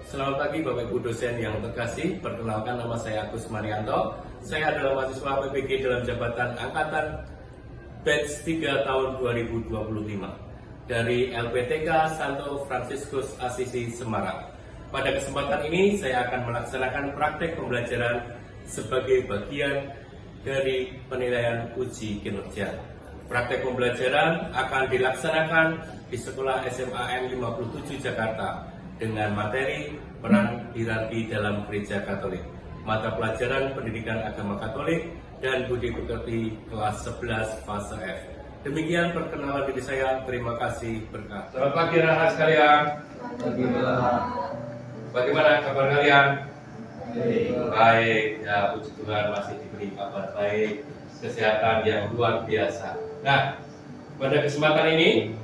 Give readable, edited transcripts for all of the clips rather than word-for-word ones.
Selamat pagi Bapak Ibu dosen yang terkasih. Perkenalkan, nama saya Agus Marianto. Saya adalah mahasiswa PPG dalam jabatan angkatan batch 3 tahun 2025 dari LPTK Santo Fransiskus Assisi Semarang. Pada kesempatan ini saya akan melaksanakan praktek pembelajaran sebagai bagian dari penilaian uji kinerja. Praktek pembelajaran akan dilaksanakan di Sekolah SMA N 57 Jakarta dengan materi peran hierarki dalam Gereja Katolik, mata pelajaran pendidikan agama Katolik, dan budi pekerti kelas 11 fase F. Demikian perkenalan diri saya. Terima kasih berkat. Selamat pagi anak-anak sekalian. Bagaimana kabar kalian? Baik, ya puji Tuhan masih diberi kabar baik, kesehatan yang luar biasa. Nah, pada kesempatan ini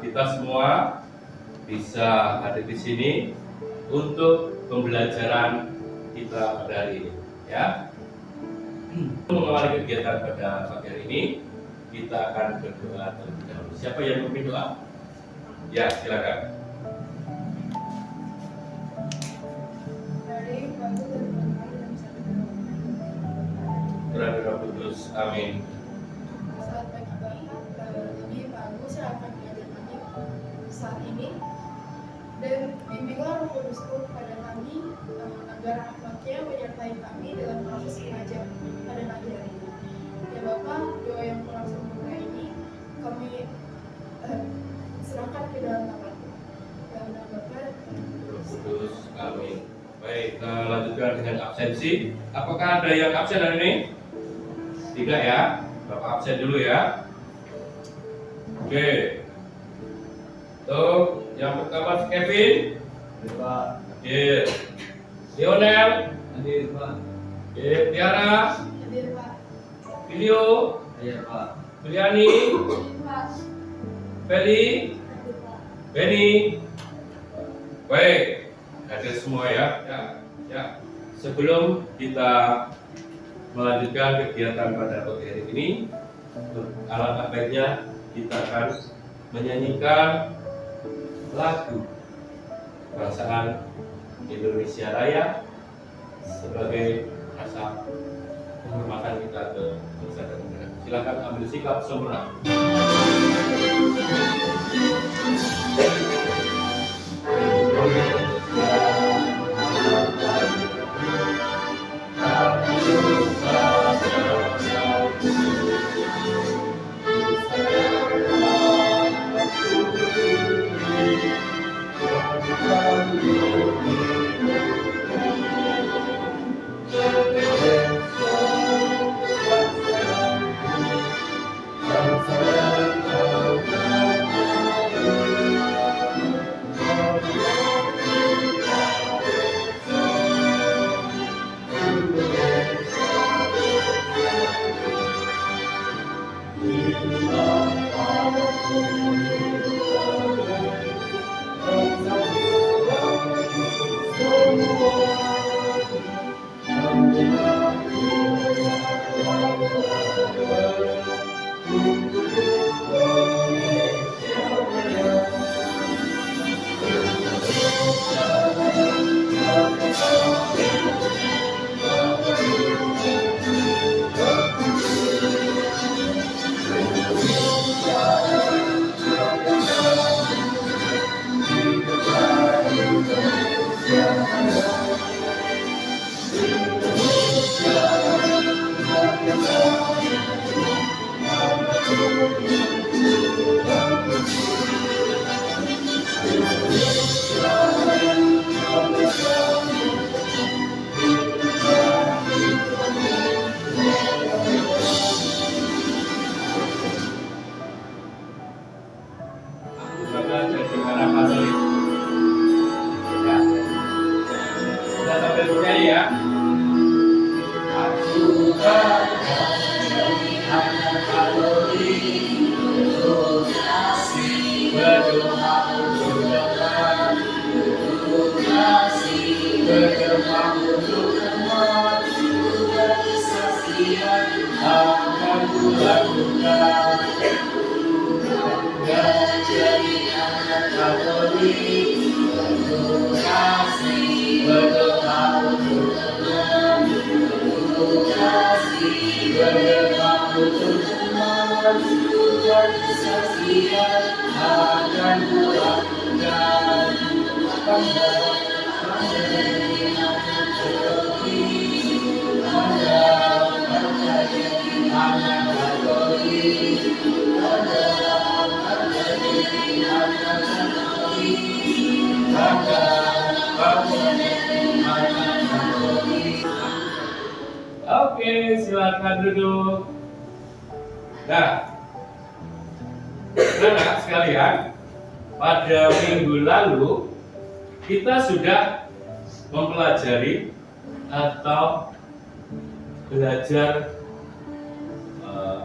kita semua bisa hadir di sini untuk pembelajaran kita pada hari ini, ya. Untuk mengawali kegiatan pada pagi hari ini, kita akan berdoa terlebih dahulu. Siapa yang memimpin doa? Ya, silakan. Tuhan Roh Kudus, amin. Selamat pagi Bapak, ini Pak Agus yang akan mengajar kami saat ini. Dan bimbinglah Roh Kudusku kepada kami agar rahmat-Nya menyertai kami dalam proses mengajar pada pagi hari ini. Ya Bapak, doa yang kurang sempurna ini kami serahkan ke dalam tangan-Mu. Dalam nama Bapa Roh Kudus, amin. Baik, lanjutkan dengan absensi. Apakah ada yang absen hari ini? Tidak ya, Bapak absen dulu ya. Oke. Tuh, yang pertama si Kevin. Hadir. Lionel. Hadir, Pak. Hadir. Tiara. hadir Pak. Filio. Hadir, Pak. Juliani. Hadir Pak. Feli. Hadir Pak. Benny. Baik, hadir semua ya. Ya. Sebelum kita melanjutkan kegiatan pada pagi hari ini, alangkah baiknya kita akan menyanyikan lagu kebangsaan Indonesia Raya sebagai rasa penghormatan kita ke bangsa dan negara. Silakan ambil sikap sempurna. Katolik, dia akan pulang dari tangga Oke, silakan duduk. Nah, anak sekalian, pada minggu lalu kita sudah mempelajari atau belajar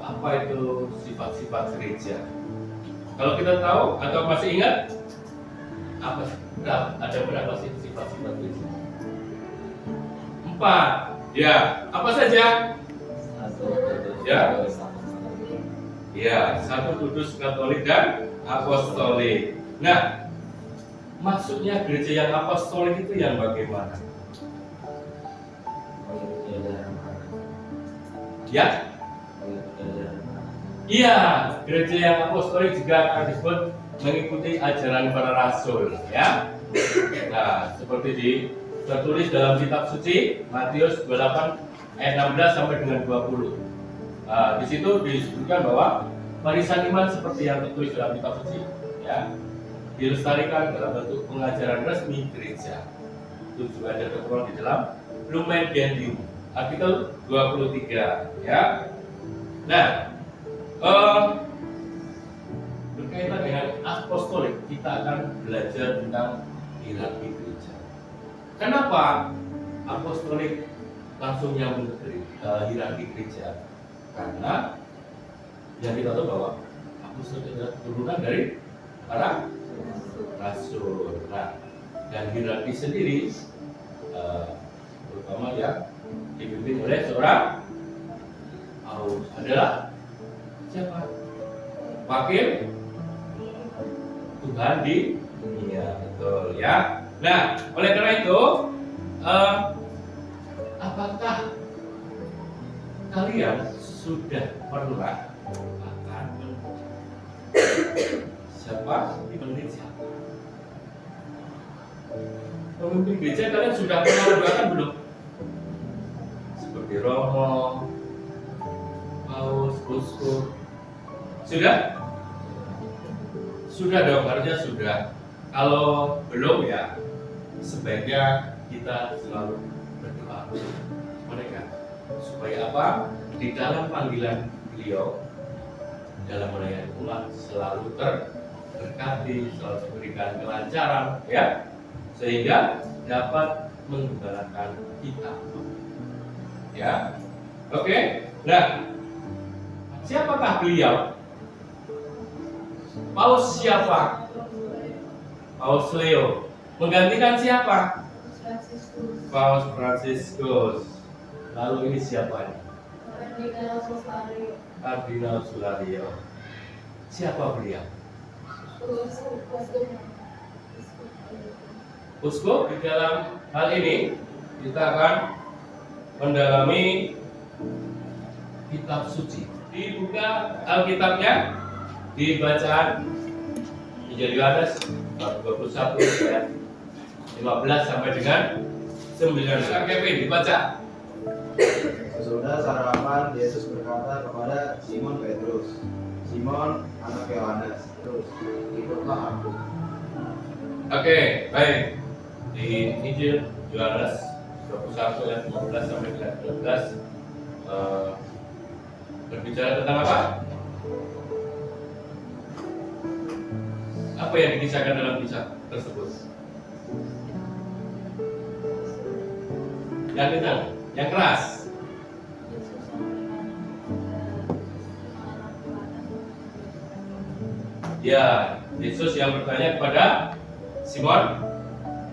apa itu sifat-sifat gereja. Kalau kita tahu atau masih ingat apa ada berapa sih sifat-sifat gereja? 4. Ya, apa saja? Ya. Ya, 1 kudus, Katolik dan Apostolik. Nah, maksudnya gereja yang apostolik itu yang bagaimana? Ya? Iya, gereja yang apostolik juga akan disebut mengikuti ajaran para rasul, ya. Nah, seperti tertulis dalam kitab suci Matius 28 ayat 16 sampai dengan 20. Nah, di situ disebutkan bahwa warisan iman seperti yang tertulis dalam kitab suci, ya, dilestarikan dalam bentuk pengajaran resmi gereja. Itu juga ada tertuang di dalam Lumen Gentium artikel 23, ya. Nah, berkaitan dengan apostolik, kita akan belajar tentang hierarki gereja. Kenapa apostolik langsung nyambung ke hierarki gereja? Karena yang kita tahu bahwa apostolik adalah turunan dari para rasul. Nah, dan hierarki sendiri terutama yang dipimpin oleh seorang paus adalah siapa? Wakil Tuhan di dunia, betul ya. Nah, oleh karena itu, apakah kalian sudah pernah akan siapa pemimpin siapa? Pemimpin gereja kalian sudah pernah mendengarkan belum? Seperti Romo, Paus, Uskup. Sudah? Sudah dong, harusnya sudah. Kalau belum ya sebaiknya kita selalu berdoa mereka supaya apa? Di dalam panggilan beliau dalam melayani umat selalu terberkati, selalu diberikan kelancaran, ya, sehingga dapat menggembalakan kita, ya. Oke. Nah, siapakah beliau? Paus siapa? Paus Leo. Menggantikan siapa? Paus Fransiskus. Lalu ini siapa ini? Kardinal Sulario. Siapa beliau? Uskup. Di dalam hal ini kita akan mendalami kitab suci. Dibuka Alkitabnya di bacaan Injil Yohanes bab 21 ayat 15 sampai dengan 19. Kevin dibaca. Sesudah sarapan, Yesus berkata kepada Simon Petrus, "Simon, anak Yohanes, terus ikutlah aku." Oke, baik. Di Injil Yohanes 21 ayat 15 sampai dengan 19 berbicara tentang apa? Apa yang dikisahkan dalam kisah tersebut? Yang kencang, yang keras. Ya, Yesus yang bertanya kepada Simon,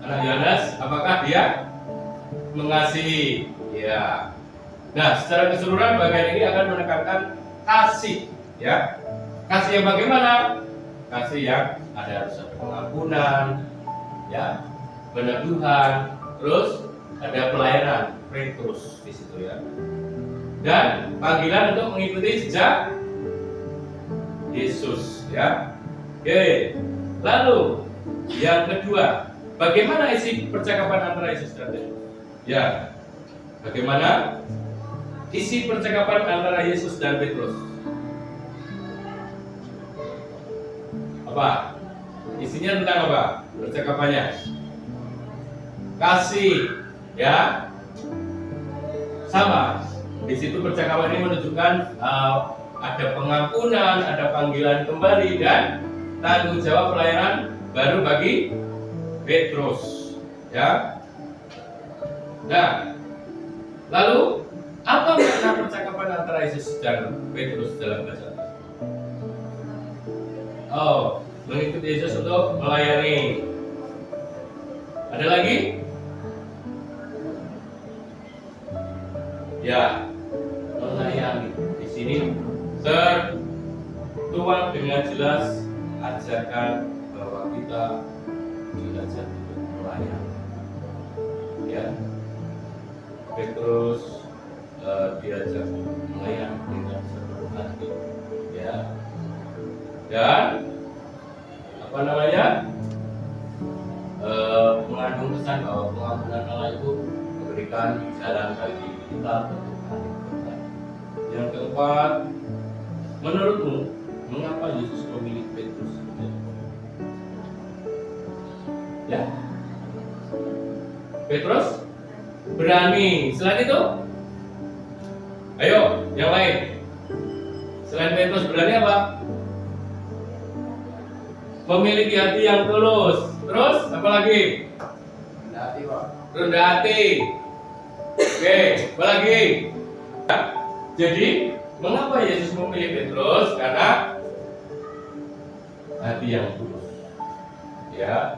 anak Yohanes, apakah dia mengasihi? Ya. Nah, secara keseluruhan bagian ini akan menekankan kasih, ya. Kasih yang bagaimana? Kasih yang ada pengampunan, ya, peneguhan, terus ada pelayanan, Petrus di situ, ya. Dan panggilan untuk mengikuti jejak Yesus, ya. Oke. Lalu yang kedua, bagaimana isi percakapan antara Yesus dan Petrus? Ya. Bagaimana isi percakapan antara Yesus dan Petrus? Apa? Isinya tentang apa? Percakapannya kasih, ya. Sama. Di situ percakapan ini menunjukkan ada pengampunan, ada panggilan kembali dan tanggung jawab pelayanan baru bagi Petrus, ya. Nah, lalu apa makna percakapan antara Yesus dan Petrus dalam bahasa? Oh, mengikuti Yesus untuk melayani. Ada lagi? Ya, melayani. Di sini tertuang dengan jelas ajakan bahwa kita diajak untuk melayani. Ya, Petrus diajak melayani dengan sepenuh hati. Ya, dan apa namanya? Mengandung pesan bahwa pengampunan Allah itu memberikan jalan bagi kita untuk hari depan. Yang keempat, menurutmu mengapa Yesus memilih Petrus? Ya, Petrus berani. Selain itu, ayo yang lain. Selain Petrus berani apa? Memiliki hati yang tulus. Terus apa lagi? Rendah hati, Pak. Rendah hati. Oke, apa lagi? Jadi, mengapa Yesus memilih Petrus? Karena hati yang tulus, ya,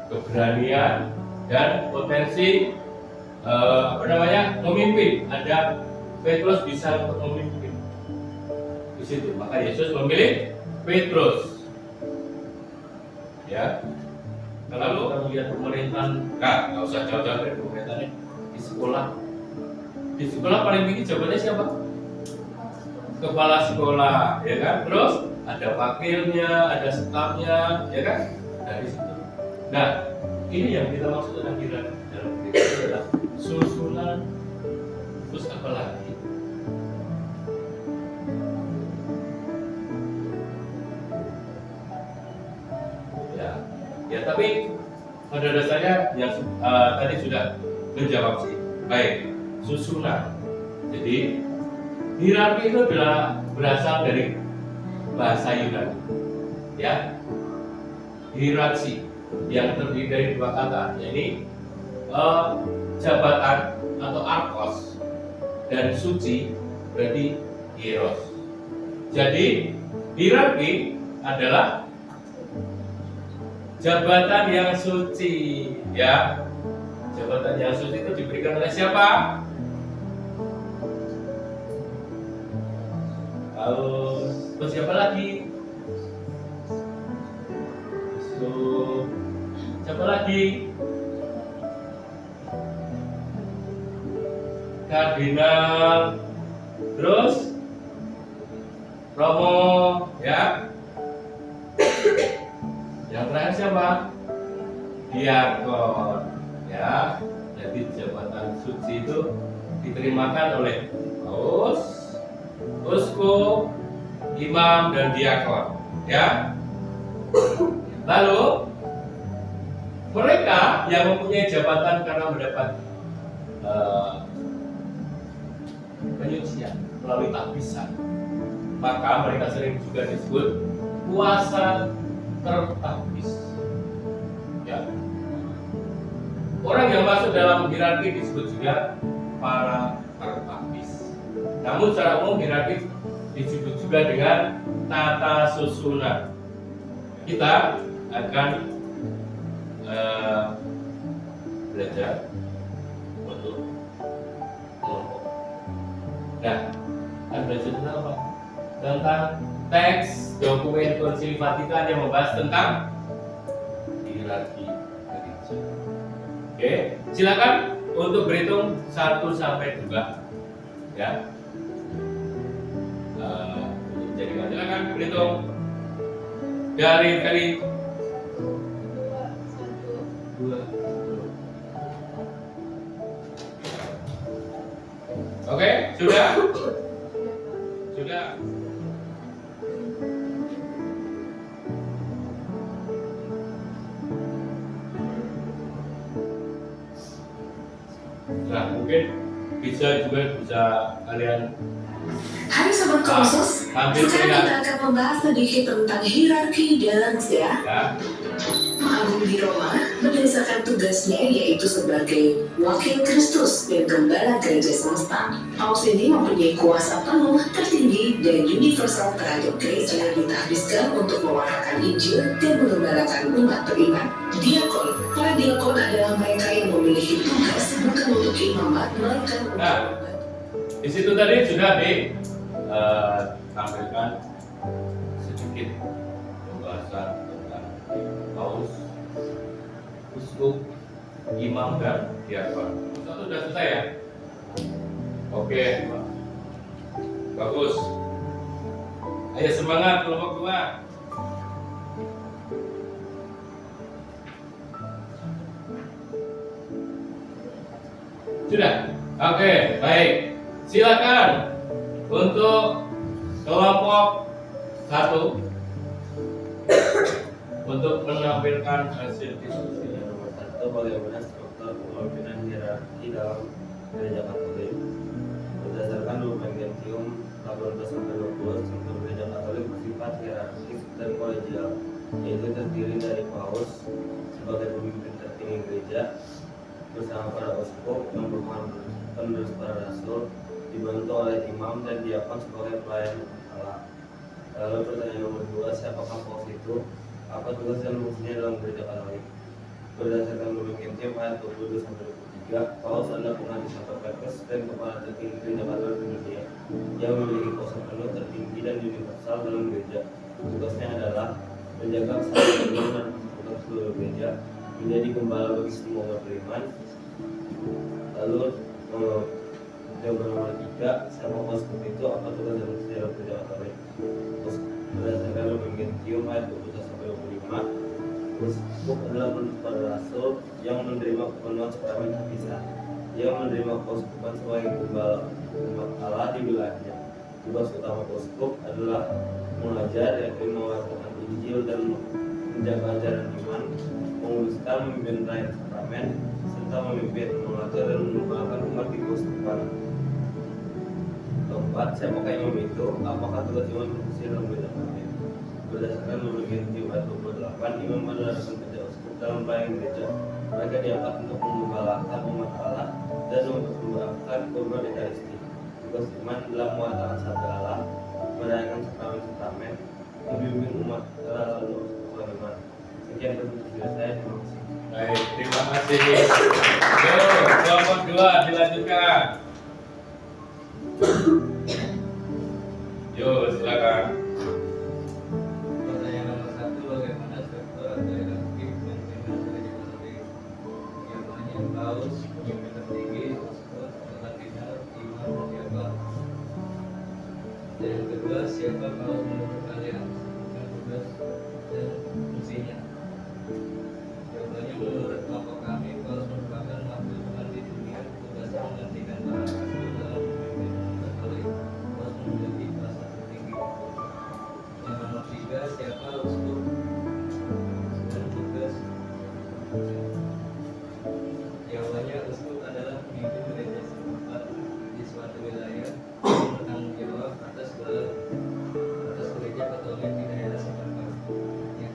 keberanian dan potensi memimpin. Ada Petrus bisa untuk memimpin. Di situ, maka Yesus memilih Petrus. Ya. Lalu kita melihat pemerintahan, nggak usah jauh-jauh dari pemerintahannya di sekolah. Di sekolah paling tinggi jabatannya siapa? Kepala sekolah, ya kan? Terus ada wakilnya, ada stafnya, ya kan? Dari situ. Nah, ini yang kita maksud dengan hierarki dalam gereja adalah susunan. Terus apa lagi? Ya, tapi pada dasarnya yang tadi sudah menjawab sih. Baik, susunan. Jadi hierarki itu adalah berasal dari bahasa Yunani. Ya, hierarki yang terdiri dari dua kata, yaitu jabatan atau arkos dan suci berarti hieros. Jadi hierarki adalah jabatan yang suci, ya. Jabatan yang suci itu diberikan oleh siapa? Terus siapa lagi? Siapa lagi? Kardinal. Terus Romo, ya. Yang terakhir siapa? Diakon, ya. Jadi jabatan suci itu diterimakan oleh paus, uskup, imam, dan diakon, ya. Lalu mereka yang mempunyai jabatan karena mendapat penyucian melalui tabisan, maka mereka sering juga disebut kuasa tertapis. Ya. Orang yang masuk dalam hierarki disebut juga para tertapis. Namun secara umum hierarki disebut juga dengan tata susunan. Kita akan belajar untuk kelompok. Nah, akan belajar tentang apa? Tentang teks dokumen Konsili Vatikan yang membahas tentang hierarki gereja. Oke, silakan untuk berhitung 1 sampai 2, ya. Untuk Jadikan, silakan berhitung dari Ferry. 2, 1. Dua. Oke, sudah? Sudah. Nah, mungkin bisa kalian Hai Sobat Kosos, hampir sekarang terlihat kita akan membahas sedikit tentang hierarki dalam sejarah. ya. Agung di Roma berdasarkan tugasnya yaitu sebagai wakil Kristus dan gembala gereja semesta. Paus ini mempunyai kuasa penuh, tertinggi, dan universal terhadap gereja yang ditahbiskan untuk mewartakan Injil dan menggembalakan umat beriman. Diakon, para diakon adalah mereka yang memiliki tugas bukan untuk imamat, melainkan untuk Nah. Di situ tadi sudah ditampilkan sedikit pembahasan tentang paus, uskup, imam dan diakon. Itu sudah selesai ya? Oke, bagus. Ayo semangat kelompok 2. Sudah? Oke, baik. Silakan untuk kelompok 1 untuk menampilkan hasil diskusi. Yang nomor 1, bagaimana struktur kepemimpinan hierarki dalam gereja Katolik. Berdasarkan Lumen Gentium 18-20, struktur gereja Katolik bersifat hierarkis dan kolegial, yaitu terdiri dari paus sebagai pemimpin tertinggi gereja bersama para uskup yang merupakan penerus para rasul, dibantu oleh imam dan diakon sebagai pelayan Allah. Lalu pertanyaan nomor 2, siapakah paus itu? Apa tugas dan fungsinya dalam gereja Katolik? Berdasarkan Lumen Gentium ayat 22-23, paus adalah pengadil Santo Petrus dan kepala tertinggi gereja Katolik di dunia, yang memiliki kuasa penuh, tertinggi dan universal dalam gereja. Tugasnya adalah menjaga kesatuan dan persatuan seluruh gereja, menjadi gembala bagi semua umat beriman. Lalu jawaban nomor 3, siapa uskup itu? Apa tugas dan fungsi dalam gereja Katolik? Berdasarkan Lumen Gentium ayat 21-25, uskup adalah penerus para rasul yang menerima kepenuhan sakramen tahbisan. Ia menerima keuskupan sebagai gembala umat Allah di wilayahnya. Tugas utama uskup adalah mengajar, yakni mewartakan Injil dan menjaga ajaran iman, menguruskan, memimpin perayaan sakramen, serta memimpin, mengatur dan mengembangkan umat di keuskupan. Keempat, siapakah imam itu? Apakah tugas imam berfungsi dalam gereja Katolik? Berdasarkan Lumen Gentium ayat 28, imam adalah rekan kerja uskup dalam pelayanan gereja. Mereka diangkat untuk menggembalakan umat Allah dan mempersembahkan kurban Ekaristi. Tugas imam adalah mewartakan sabda Allah, merayakan sakramen-sakramen, membimbing umat Allah dalam persekutuan iman. Sekian presentasi saya, terima kasih. Baik, terima kasih. Yo, kelompok 2 dilanjutkan. Yo, silakan. Pertanyaan nomor 1, bagaimana struktur atau hierarki pemimpinan gereja Katolik? Yang namanya paus, pemimpin tertinggi, uskup, kardinal, imam, dan diakon. Dan yang kedua, siapa paus menurut kalian? Dan tugas dan fungsinya. Jawabannya, menurut kelompok kami, paus merupakan wakil Tuhan di dunia, tugasnya menggantikan para rasul dalam memimpin umat Katolik. Paus memiliki kuasa tertinggi. Yang nomor 3, siapa uskup dan tugas? Jawabannya, uskup adalah pemimpin gereja setempat di suatu wilayah yang bertanggung jawab atas gereja Katolik di daerah setempat. Yang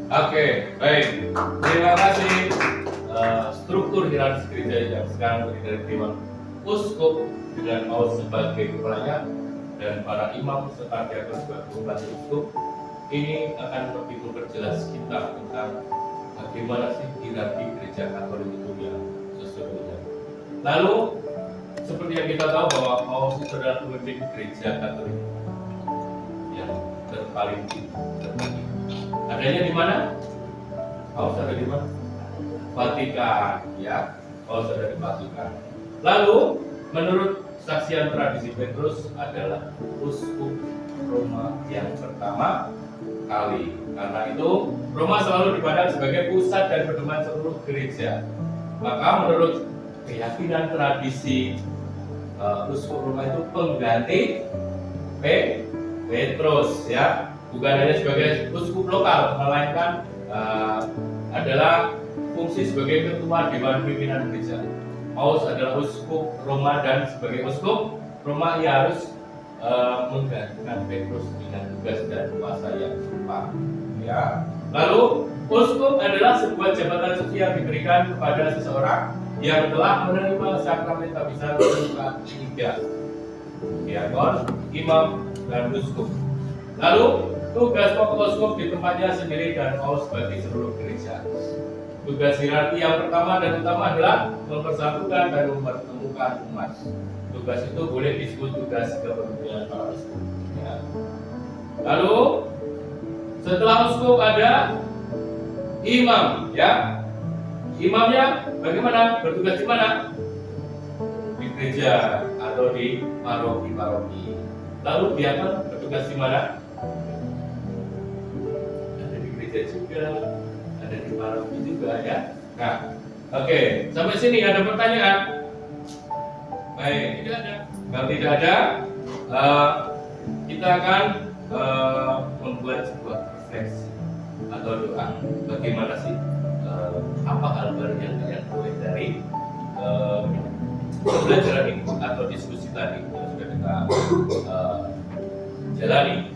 Oke, baik. Terima kasih. Struktur hierarkis gereja yang sekarang terdiri dari dewan uskup dengan paus sebagai kepalanya dan para imam serta diakon sebagai pembantu uskup ini akan lebih memperjelas kita tentang bagaimana sih hierarki gereja Katolik itu yang sesungguhnya. Lalu seperti yang kita tahu bahwa paus itu adalah pemimpin gereja Katolik yang terpaling tertinggi. Adanya di mana? Paus ada di mana? Vatikan, ya. Paus ada di Vatikan. Lalu menurut saksian tradisi Petrus adalah uskup Roma yang pertama kali. Karena itu Roma selalu dipandang sebagai pusat dan pedoman seluruh gereja. Maka menurut keyakinan tradisi uskup Roma itu pengganti Petrus, ya. Bukan hanya sebagai uskup lokal, melainkan adalah fungsi sebagai ketua dewan pimpinan gereja. Paus adalah uskup Roma dan sebagai uskup Roma ia harus menggantikan Petrus dengan tugas dan kuasa yang serupa. Ya. Lalu uskup adalah sebuah jabatan suci yang diberikan kepada seseorang yang telah menerima sakramen tabisan berupa 3, diakon, imam, dan uskup. Lalu tugas pokok uskup di tempatnya sendiri dan paus bagi seluruh gereja. Tugas hierarki yang pertama dan utama adalah mempersatukan dan mempertemukan umat. Tugas itu boleh disebut tugas kepemimpinan para uskup. Ya. Lalu setelah uskup ada imam, ya. Imamnya bagaimana? Bertugas di mana? Di gereja atau di paroki-paroki. Lalu diakon bertugas di mana? Ada di gereja juga, ada di paroki juga, ya. Nah, oke, sampai sini ada pertanyaan? Baik, tidak ada. Kalau tidak ada, kita akan membuat sebuah refleksi atau doa. Bagaimana sih? Apa hal baru yang kalian peroleh dari pembelajaran ini atau diskusi tadi yang sudah kita jalani.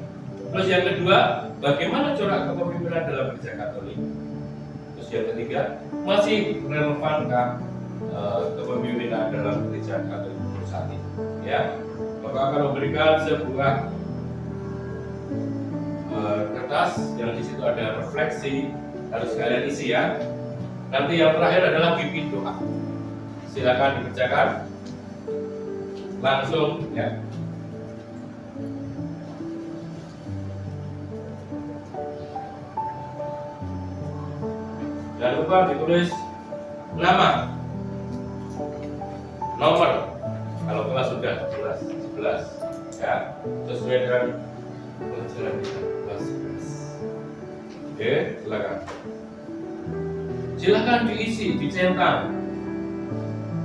Terus yang kedua, bagaimana corak kepemimpinan dalam gereja Katolik? Terus yang ketiga, masih relevankah kepemimpinan dalam gereja Katolik saat ini? Ya, maka akan memberikan sebuah kertas yang di situ ada refleksi, harus kalian isi, ya. Nanti yang terakhir adalah pimpin doa. Silakan dikerjakan langsung, ya. Jangan lupa ditulis nama, nomor. Kalau kelas sudah jelas, 11, ya, sesuai dengan pelajaran kita kelas 11. Oke, silakan. Silakan diisi, dicentang.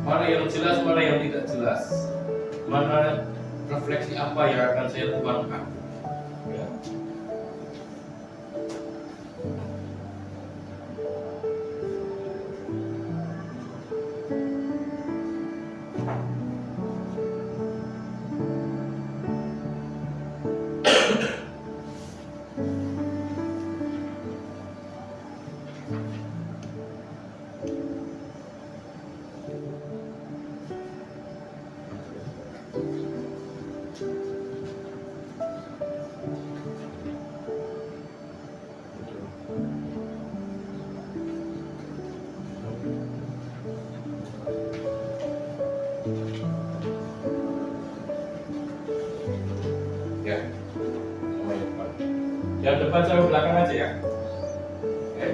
Mana yang jelas, mana yang tidak jelas. Mana refleksi apa yang akan saya tuangkan. Ya. Ya, yang depan sama belakang aja, ya. Oke.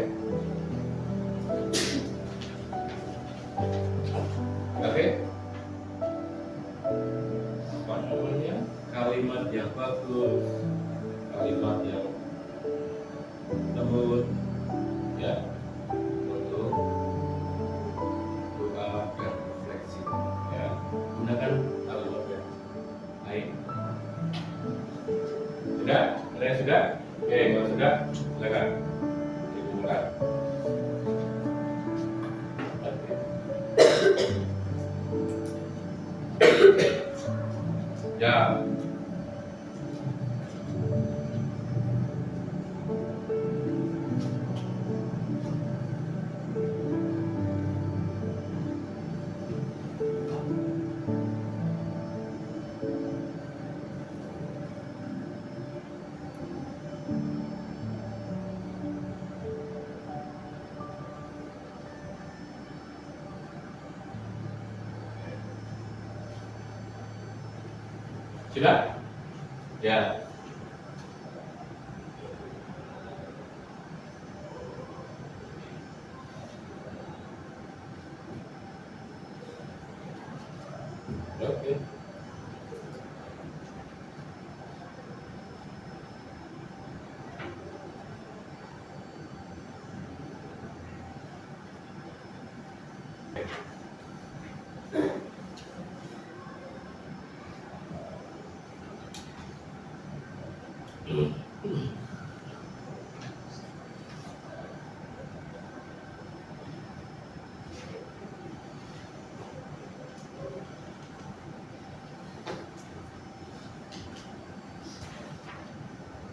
Oke. Apa namanya? Kalimat yang bagus, kalimat yang lembut, ya, untuk doa dan refleksi, ya. Gunakan kalimat yang baik. Sudah? Ada yang sudah? Oke, kalau sudah, silakan dimulai. Ya. Sudah? Ya. Oke.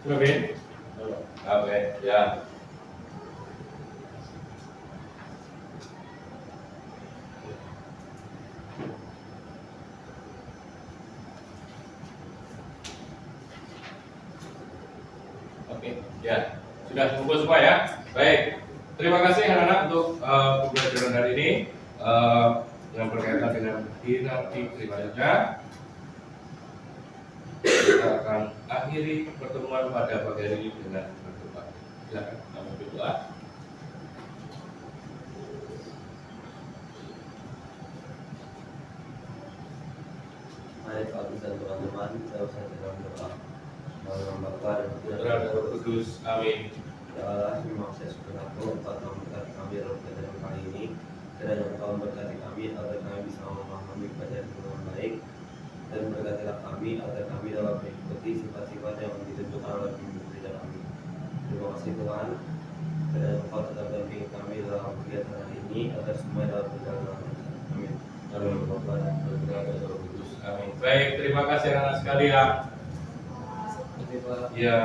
Sudah, Bin? Oke, ya. Oke, ya. Sudah kumpul semua ya? Baik. Terima kasih anak-anak untuk pembelajaran hari ini yang berkaitan dengan dinasti selanjutnya. Kita akan akhiri pertemuan pada pagi hari ini dengan berdoa. Silakan kami berdoa. Mari Pak dan teman-teman, saya usah dalam doa. Dalam Bapa dan Putra Putra dan Roh Kudus. Amin. Ya Allah, memang saya syukur Engkau memberkati kami dalam pelajaran kali ini. Kiranya Engkau memberkati kami agar kami bisa memahami pelajaran dengan baik, dan berkatilah kami agar kami dapat mengikuti sifat-sifat yang ditentukan oleh pemimpin gereja kami. Terima kasih Tuhan. Kiranya Engkau tetap dampingi kami dalam kegiatan hari ini agar semua dapat berjalan dengan lancar. Amin. Dalam Bapa dan Putra dan Roh Kudus. Amin. Baik, terima kasih anak-anak sekalian. Terima kasih Pak. Ya.